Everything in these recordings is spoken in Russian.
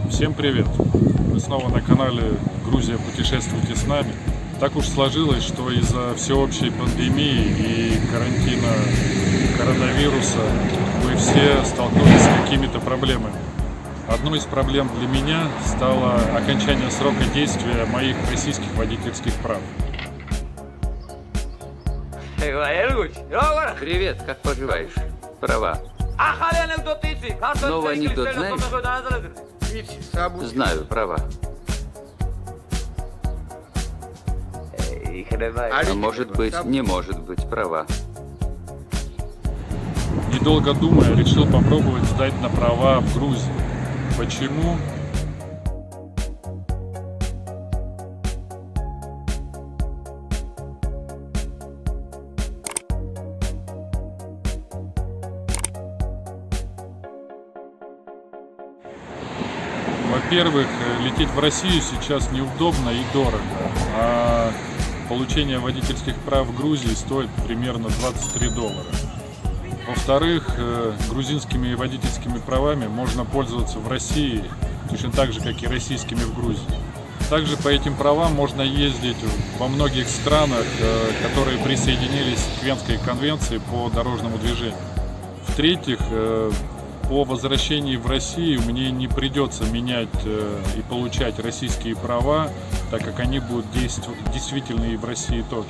Всем привет! Мы снова на канале Грузия, путешествуйте с нами. Так уж сложилось, что из-за всеобщей пандемии и карантина коронавируса мы все столкнулись с какими-то проблемами. Одной из проблем для меня стало окончание срока действия моих российских водительских прав. Привет, как поживаешь? Права. Новый анекдот знаешь? Знаю, права. А может быть, не может быть, права. Недолго думая, решил попробовать сдать на права в Грузии. Почему? Во-первых, лететь в Россию сейчас неудобно и дорого, а получение водительских прав в Грузии стоит примерно $23. Во-вторых, грузинскими водительскими правами можно пользоваться в России точно так же, как и российскими в Грузии. Также по этим правам можно ездить во многих странах, которые присоединились к Венской конвенции по дорожному движению. В-третьих, по возвращении в Россию мне не придется менять и получать российские права, так как они будут действительны и в России тоже.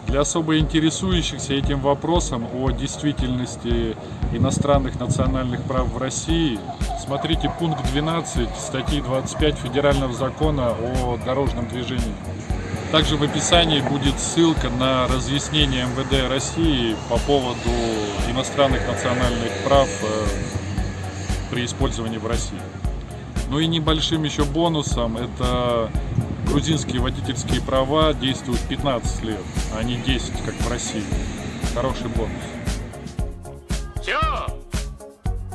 Для особо интересующихся этим вопросом о действительности иностранных национальных прав в России смотрите пункт 12 статьи 25 Федерального закона о дорожном движении. Также в описании будет ссылка на разъяснение МВД России по поводу иностранных национальных прав при использовании в России. Ну и небольшим еще бонусом, это грузинские водительские права действуют 15 лет, а не 10, как в России. Хороший бонус. Все,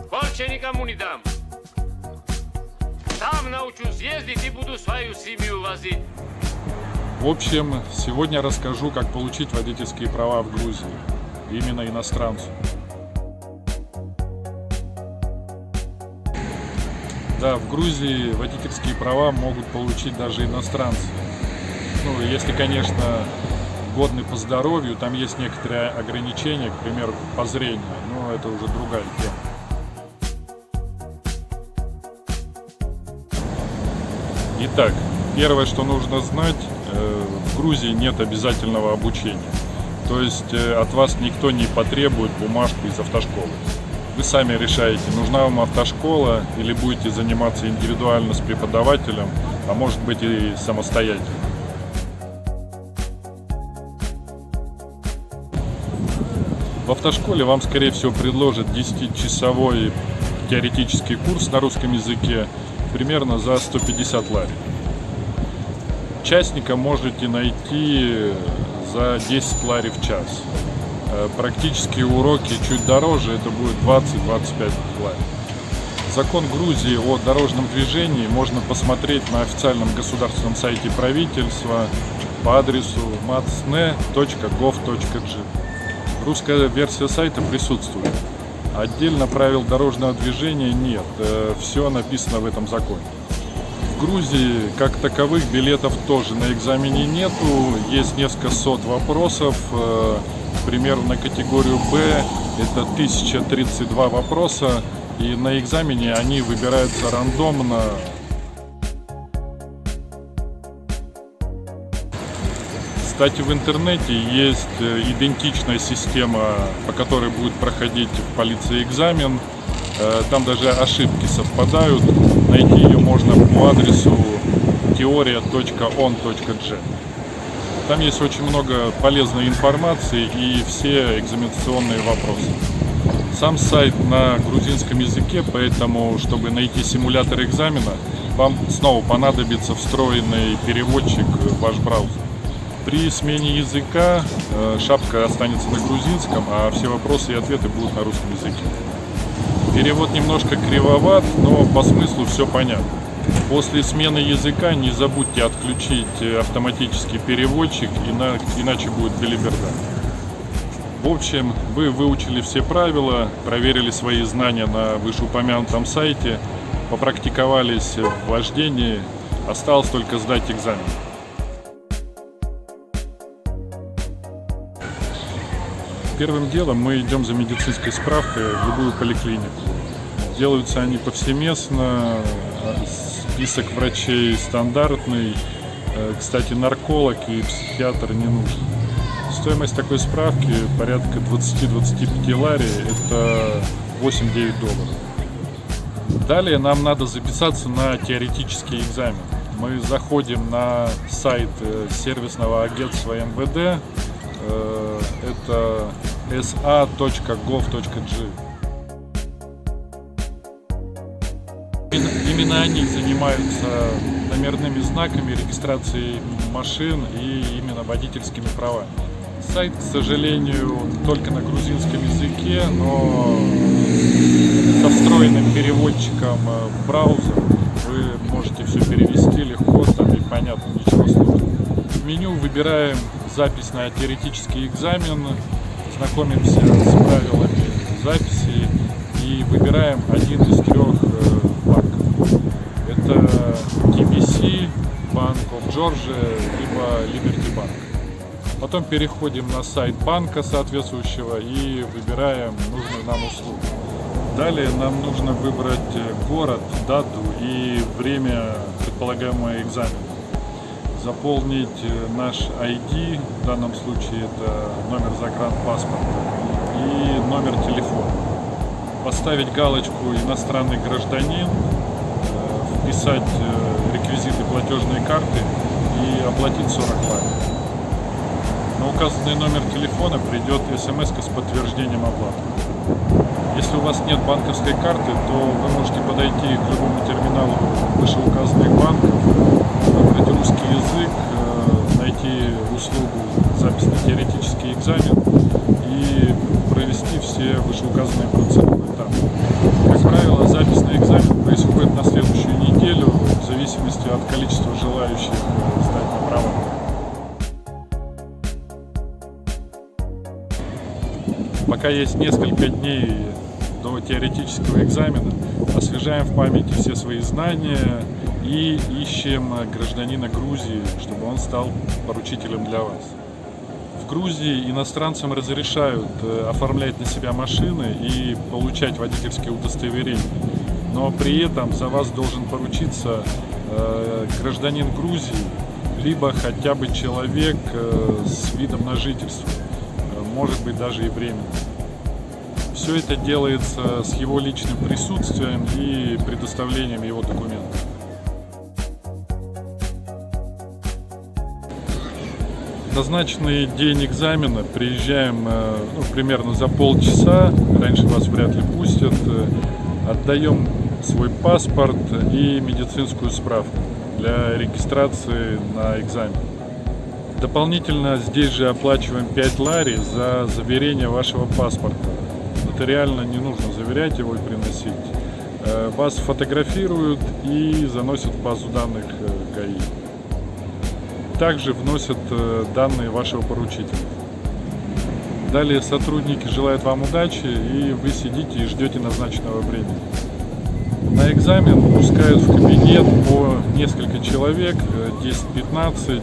больше никому не дам. Сам научусь ездить и буду свою семью возить. В общем, сегодня расскажу, как получить водительские права в Грузии, именно иностранцу. Да, в Грузии водительские права могут получить даже иностранцы. Ну, если, конечно, годны по здоровью, там есть некоторые ограничения, к примеру, по зрению, но это уже другая тема. Итак, первое, что нужно знать, в Грузии нет обязательного обучения. То есть от вас никто не потребует бумажку из автошколы. Вы сами решаете, нужна вам автошкола или будете заниматься индивидуально с преподавателем, а может быть и самостоятельно. В автошколе вам, скорее всего, предложат 10-часовой теоретический курс на русском языке примерно за 150 лари. Частника можете найти за 10 лари в час. Практические уроки чуть дороже, это будет 20-25 лари. Закон Грузии о дорожном движении можно посмотреть на официальном государственном сайте правительства по адресу matsne.gov.g. Русская версия сайта присутствует. Отдельно правил дорожного движения нет, все написано в этом законе. В Грузии, как таковых, билетов тоже на экзамене нету, есть несколько сот вопросов. К примеру, на категорию Б это 1032 вопроса, и на экзамене они выбираются рандомно. Кстати, в интернете есть идентичная система, по которой будет проходить в полиции экзамен. Там даже ошибки совпадают. Найти ее можно по адресу teoria.on.g. Там есть очень много полезной информации и все экзаменационные вопросы. Сам сайт на грузинском языке, поэтому, чтобы найти симулятор экзамена, вам снова понадобится встроенный переводчик в ваш браузер. При смене языка шапка останется на грузинском, а все вопросы и ответы будут на русском языке. Перевод немножко кривоват, но по смыслу все понятно. После смены языка не забудьте отключить автоматический переводчик, иначе будет белиберда. В общем, вы выучили все правила, проверили свои знания на вышеупомянутом сайте. попрактиковались в вождении, осталось только сдать экзамен. Первым делом мы идем за медицинской справкой в любую поликлинику. Делаются они повсеместно, список врачей стандартный. Кстати, нарколог и психиатр не нужен. Стоимость такой справки порядка 20-25 лари, это 8-9 долларов. Далее нам надо записаться на теоретический экзамен. Мы заходим на сайт сервисного агентства МВД, это sa.gov.g. Именно они занимаются номерными знаками, регистрацией машин и именно водительскими правами. Сайт, к сожалению, только на грузинском языке, но со встроенным переводчиком в браузер вы можете все перевести легко, там и понятно, ничего сложного. В меню выбираем запись на теоретический экзамен, знакомимся с правилами записи и выбираем один из 3 банков. Это TBC, Bank of Georgia, либо Liberty Bank. Потом переходим на сайт банка соответствующего и выбираем нужную нам услугу. Далее нам нужно выбрать город, дату и время предполагаемого экзамена. Заполнить наш ID, в данном случае это номер загранпаспорта и номер телефона. Поставить галочку «Иностранный гражданин», вписать реквизиты платежной карты и оплатить 40 лари. На указанный номер телефона придет смс с подтверждением оплаты. Если у вас нет банковской карты, то вы можете подойти к любому терминалу вышеуказанных банков, выбрать русский язык, найти услугу запись на теоретический экзамен и провести все вышеуказанные процедуры там. Как правило, запись на экзамен происходит на следующую неделю, в зависимости от количества желающих сдать на права. Пока есть несколько дней до теоретического экзамена, освежаем в памяти все свои знания и ищем гражданина Грузии, чтобы он стал поручителем для вас. В Грузии иностранцам разрешают оформлять на себя машины и получать водительские удостоверения, но при этом за вас должен поручиться гражданин Грузии, либо хотя бы человек с видом на жительство, может быть даже и временно. Все это делается с его личным присутствием и предоставлением его документов. Назначенный день экзамена приезжаем примерно за полчаса, раньше вас вряд ли пустят, отдаем свой паспорт и медицинскую справку для регистрации на экзамен. Дополнительно здесь же оплачиваем 5 лари за заверение вашего паспорта. Нотариально не нужно заверять его и приносить. Вас фотографируют и заносят в базу данных ГАИ. Также вносят данные вашего поручителя. Далее сотрудники желают вам удачи, и вы сидите и ждете назначенного времени. На экзамен пускают в кабинет по несколько человек, 10-15,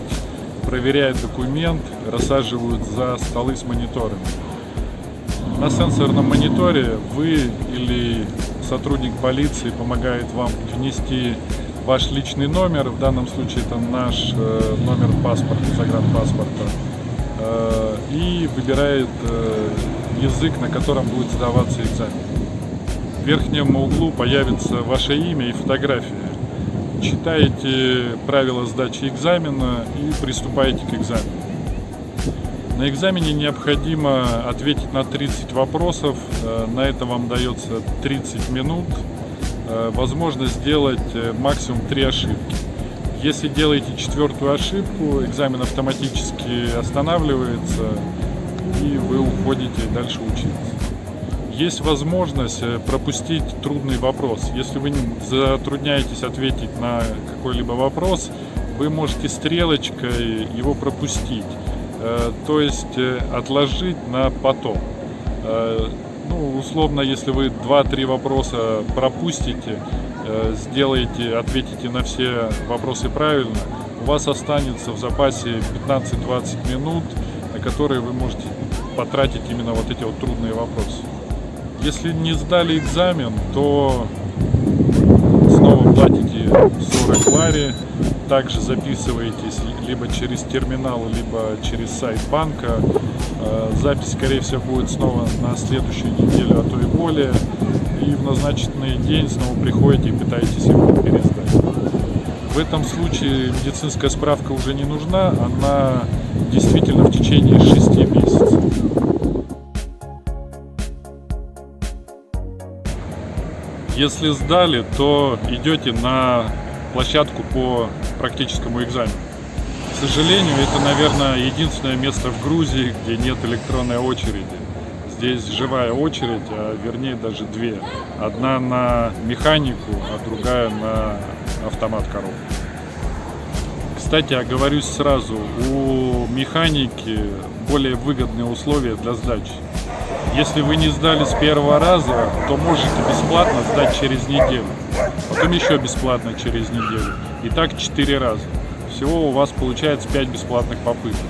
проверяют документ, рассаживают за столы с мониторами. На сенсорном мониторе вы или сотрудник полиции помогает вам внести ваш личный номер, в данном случае это наш номер паспорта, загранпаспорта, и выбирает язык, на котором будет сдаваться экзамен. В верхнем углу появится ваше имя и фотография. Читаете правила сдачи экзамена и приступаете к экзамену. На экзамене необходимо ответить на 30 вопросов, на это вам дается 30 минут. Возможно сделать максимум 3 ошибки. Если делаете 4-ю ошибку, экзамен автоматически останавливается и вы уходите дальше учиться. Есть возможность пропустить трудный вопрос. Если вы затрудняетесь ответить на какой-либо вопрос, вы можете стрелочкой его пропустить, то есть отложить на потом. Условно, если вы 2-3 вопроса пропустите, сделаете, ответите на все вопросы правильно, у вас останется в запасе 15-20 минут, на которые вы можете потратить именно вот эти вот трудные вопросы. Если не сдали экзамен, то снова платите 40 лари, также записываетесь либо через терминал, либо через сайт банка. Запись, скорее всего, будет снова на следующую неделю, а то и более. И в назначенный день снова приходите и пытаетесь его пересдать. В этом случае медицинская справка уже не нужна, она действительно в течение 6 месяцев. Если Если сдали, то идете на площадку по практическому экзамену. К сожалению, это, наверное, единственное место в Грузии, где нет электронной очереди. Здесь живая очередь, а вернее даже две. Одна на механику, а другая на автомат коробки. Кстати, оговорюсь сразу, у механики более выгодные условия для сдачи. Если вы не сдали с первого раза, то можете бесплатно сдать через неделю. Потом еще бесплатно через неделю. И так 4 раза. Всего у вас получается 5 бесплатных попыток.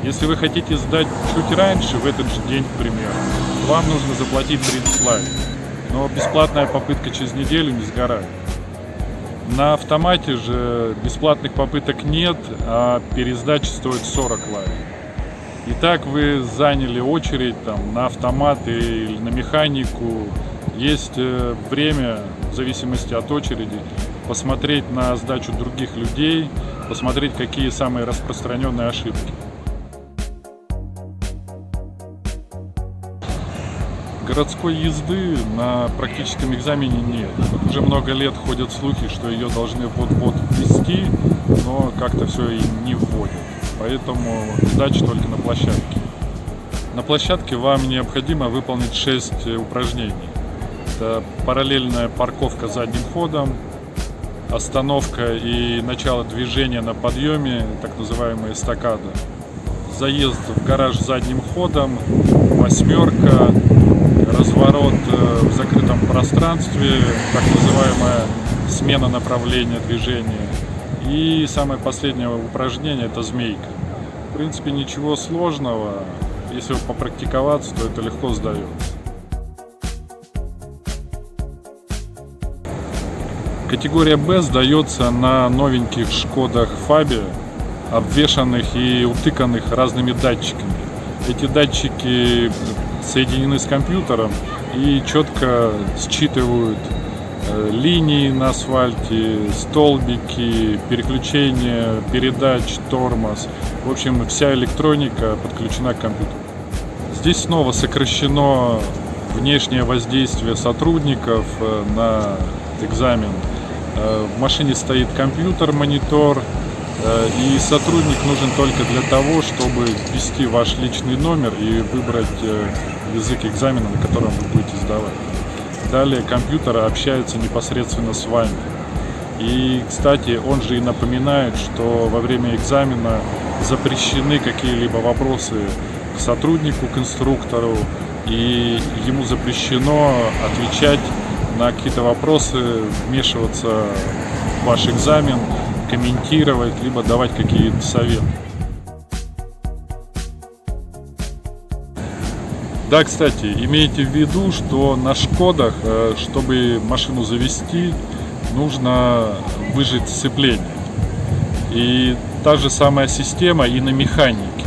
Если вы хотите сдать чуть раньше, в этот же день, к примеру, вам нужно заплатить 30 лари. Но бесплатная попытка через неделю не сгорает. На автомате же бесплатных попыток нет, а пересдача стоит 40 лари. Итак, вы заняли очередь там, на автомат или на механику. Есть время, в зависимости от очереди, посмотреть на сдачу других людей, посмотреть, какие самые распространенные ошибки. Городской езды на практическом экзамене нет. Уже много лет ходят слухи, что ее должны вот-вот ввести, но как-то все и не вводят. Поэтому сдача только на площадке. На площадке вам необходимо выполнить 6 упражнений. Это параллельная парковка задним ходом, остановка и начало движения на подъеме, так называемая эстакада, заезд в гараж задним ходом, 8, разворот в закрытом пространстве, так называемая смена направления движения. И самое последнее упражнение — это змейка. В принципе, ничего сложного. Если попрактиковаться, то это легко сдается. Категория Б сдается на новеньких Шкодах Фабия, обвешанных и утыканных разными датчиками. Эти датчики соединены с компьютером и четко считывают линии на асфальте, столбики, переключения передач, тормоз. В общем, вся электроника подключена к компьютеру. Здесь снова сокращено внешнее воздействие сотрудников на экзамен. В машине стоит компьютер, монитор, и сотрудник нужен только для того, чтобы ввести ваш личный номер и выбрать язык экзамена, на котором вы будете сдавать. Далее компьютер общается непосредственно с вами. И, кстати, он же и напоминает, что во время экзамена запрещены какие-либо вопросы к сотруднику, к инструктору, и ему запрещено отвечать на какие-то вопросы, вмешиваться в ваш экзамен, комментировать, либо давать какие-то советы. Да, кстати, имейте в виду, что на Шкодах, чтобы машину завести, нужно выжать сцепление. И та же самая система и на механике.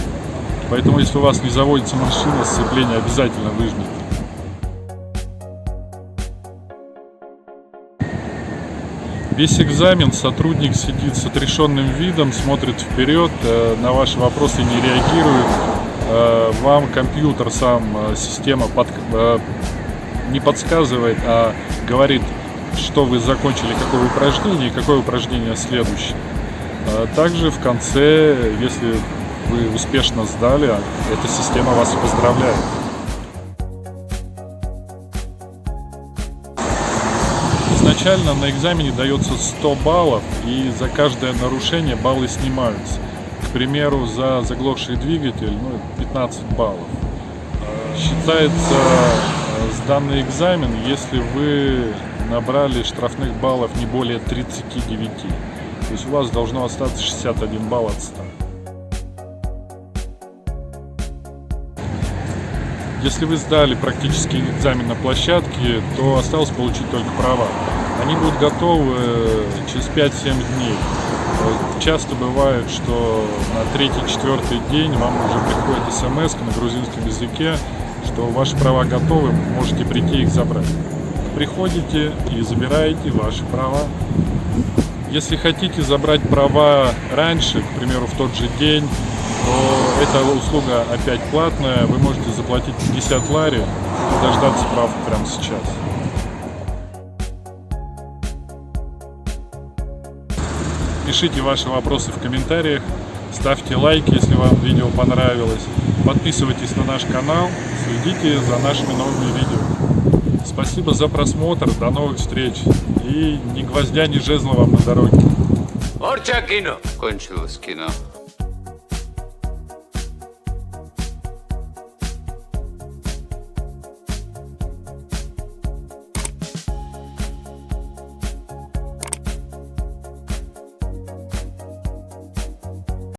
Поэтому, если у вас не заводится машина, сцепление обязательно выжмите. Весь экзамен сотрудник сидит с отрешенным видом, смотрит вперед, на ваши вопросы не реагирует. Вам компьютер, сам система не подсказывает, а говорит, что вы закончили, какое упражнение и какое упражнение следующее. Также в конце, если вы успешно сдали, эта система вас поздравляет. Изначально на экзамене дается 100 баллов, и за каждое нарушение баллы снимаются. К примеру, за заглохший двигатель 15 баллов. Считается данный экзамен, если вы набрали штрафных баллов не более 39. То есть у вас должно остаться 61 балл от 100. Если вы сдали практический экзамен на площадке, то осталось получить только права. Они будут готовы через 5-7 дней. Часто бывает, что на 3-4 день вам уже приходит смс на грузинском языке, что ваши права готовы, можете прийти их забрать. Приходите и забираете ваши права. Если хотите забрать права раньше, к примеру, в тот же день, то эта услуга опять платная. Вы можете заплатить 50 лари и дождаться прав прямо сейчас. Пишите ваши вопросы в комментариях, ставьте лайки, если вам видео понравилось. Подписывайтесь на наш канал, следите за нашими новыми видео. Спасибо за просмотр, до новых встреч. И ни гвоздя, ни жезла вам на дороге. Орча кино! Кончилось кино.